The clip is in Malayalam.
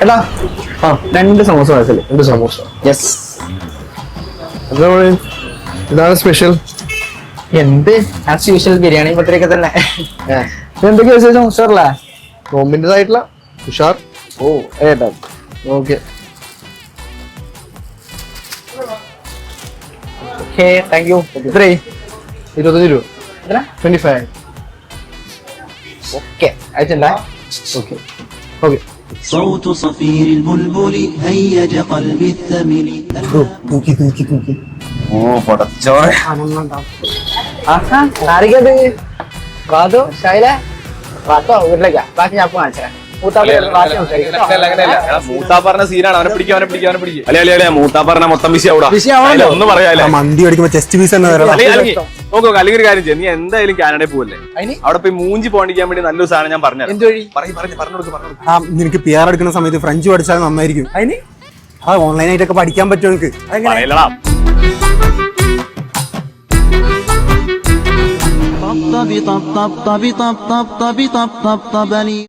എടാ രണ്ട് സമോസ മനസ്സിൽ 2 സമോസ. യെസ്. ഇതാണ് സ്പെഷ്യൽ. എന്ത് ആസ് യൂഷ്വൽ ബിരിയാണി പത്രയൊക്കെ തന്നെ. എന്തൊക്കെ വിശേഷം? ഉഷാറല്ലേ? നോമ്പിൻ്റെതായിട്ടുള്ള ഉഷാർ. ഓ ഏട്ടാ ഓക്കെ. Okay thank you. എത്രയായി? 25 രൂപ. എത്ര? 25. ഓക്കെ അയച്ചല്ലേ? Okay okay. صوت صفير البلبل هيج قلبي الثمل. ഓ പടച്ചോനെ. ആഹാ ആരൊക്കെയത്? വാദോ ഷൈല വാത്തോ വീട്ടിലേക്കാ. ബാക്കി ഞാൻ കാണിച്ചാ മൂത്താ പറഞ്ഞ സീനാണ്. അവനെ പിടിക്കുക അല്ലെ മൂത്താ പറഞ്ഞ മൊത്തം വിഷയം ഒന്നും പറയാല്ലേ. മന്തി മേടിക്കുമ്പോ ചെസ്റ്റ് പീസ് തന്നെ തരാം. നോക്കോ അല്ലെങ്കിൽ ഒരു കാര്യം ചെയ്യും. നീ എന്തായാലും കാനഡയിൽ പോകല്ലേ, അവിടെ പോയി മൂഞ്ചി പോണ്ടിക്കാൻ വേണ്ടി നല്ലൊരു സാധനം ഞാൻ പറഞ്ഞു. നിനക്ക് PR എടുക്കുന്ന സമയത്ത് ഫ്രഞ്ച് പഠിച്ചാൽ നന്നായിരിക്കും. ആ ഓൺലൈനായിട്ടൊക്കെ പഠിക്കാൻ പറ്റുമോ നിനക്ക്? طب طب طب طب طب طب طب طب طب طب طب